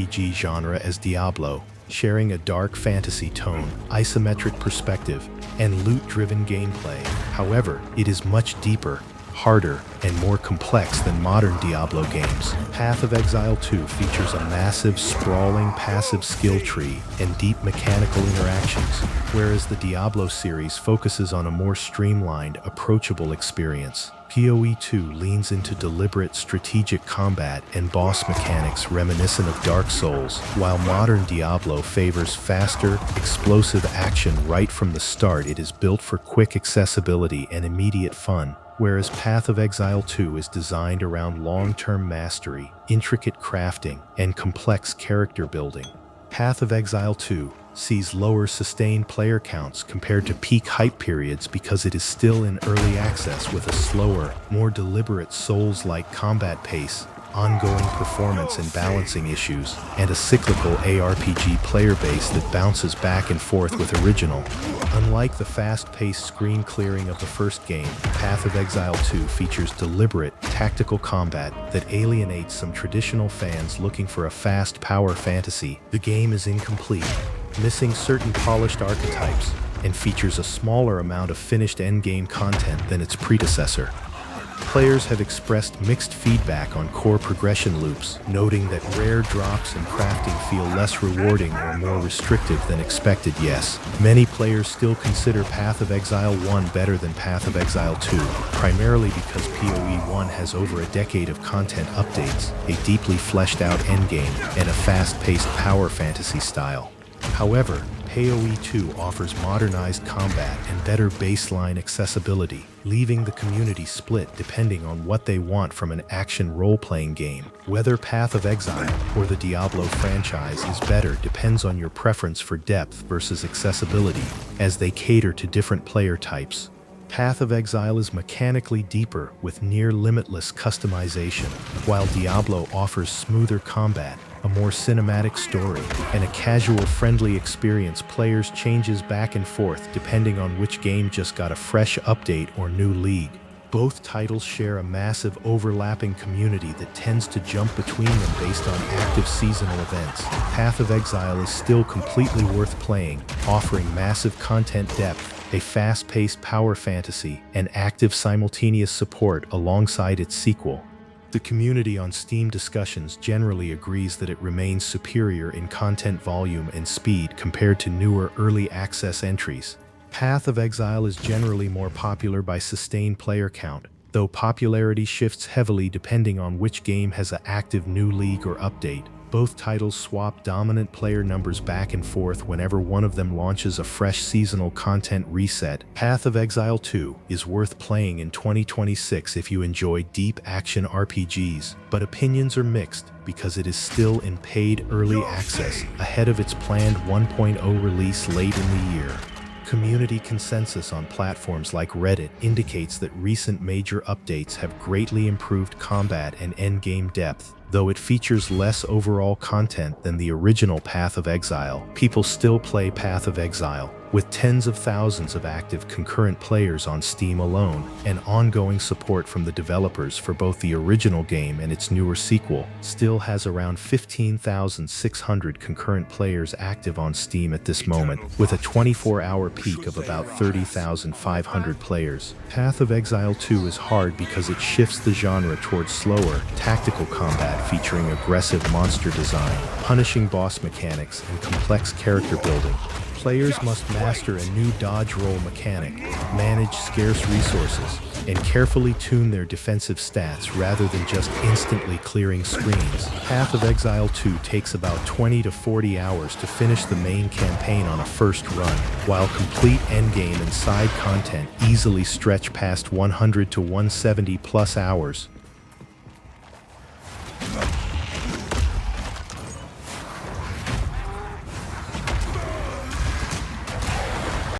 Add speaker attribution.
Speaker 1: RPG genre as Diablo, sharing a dark fantasy tone, isometric perspective, and loot-driven gameplay. However, it is much deeper, harder, and more complex than modern Diablo games. Path of Exile 2 features a massive, sprawling, passive skill tree and deep mechanical interactions, whereas the Diablo series focuses on a more streamlined, approachable experience. PoE 2 leans into deliberate strategic combat and boss mechanics reminiscent of Dark Souls, while modern Diablo favors faster, explosive action right from the start. It is built for quick accessibility and immediate fun, whereas Path of Exile 2 is designed around long-term mastery, intricate crafting, and complex character building. Path of Exile 2 sees lower sustained player counts compared to peak hype periods because it is still in early access with a slower, more deliberate Souls-like combat pace, ongoing performance and balancing issues, and a cyclical ARPG player base that bounces back and forth with original. Unlike the fast-paced screen clearing of the first game, Path of Exile 2 features deliberate, tactical combat that alienates some traditional fans looking for a fast power fantasy. The game is incomplete, missing certain polished archetypes, and features a smaller amount of finished endgame content than its predecessor. Players have expressed mixed feedback on core progression loops, noting that rare drops and crafting feel less rewarding or more restrictive than expected. Yes, many players still consider Path of Exile 1 better than Path of Exile 2, primarily because PoE 1 has over a decade of content updates, a deeply fleshed out endgame, and a fast-paced power fantasy style. However, PoE 2 offers modernized combat and better baseline accessibility, leaving the community split depending on what they want from an action role-playing game. Whether Path of Exile or the Diablo franchise is better depends on your preference for depth versus accessibility, as they cater to different player types. Path of Exile is mechanically deeper with near-limitless customization, while Diablo offers smoother combat, a more cinematic story, and a casual, friendly experience. Players changes back and forth depending on which game just got a fresh update or new league. Both titles share a massive overlapping community that tends to jump between them based on active seasonal events. Path of Exile is still completely worth playing, offering massive content depth, a fast-paced power fantasy, and active simultaneous support alongside its sequel. The community on Steam discussions generally agrees that it remains superior in content volume and speed compared to newer early access entries. Path of Exile is generally more popular by sustained player count, though popularity shifts heavily depending on which game has an active new league or update. Both titles swap dominant player numbers back and forth whenever one of them launches a fresh seasonal content reset. Path of Exile 2 is worth playing in 2026 if you enjoy deep action RPGs, but opinions are mixed because it is still in paid early access ahead of its planned 1.0 release late in the year. Community consensus on platforms like Reddit indicates that recent major updates have greatly improved combat and endgame depth. Though it features less overall content than the original Path of Exile, people still play Path of Exile, with tens of thousands of active concurrent players on Steam alone, and ongoing support from the developers for both the original game and its newer sequel. Still has around 15,600 concurrent players active on Steam at this moment, with a 24-hour peak of about 30,500 players. Path of Exile 2 is hard because it shifts the genre towards slower, tactical combat featuring aggressive monster design, punishing boss mechanics, and complex character building. Players must master a new dodge roll mechanic, manage scarce resources, and carefully tune their defensive stats rather than just instantly clearing screens. Path of Exile 2 takes about 20 to 40 hours to finish the main campaign on a first run, while complete endgame and side content easily stretch past 100 to 170 plus hours.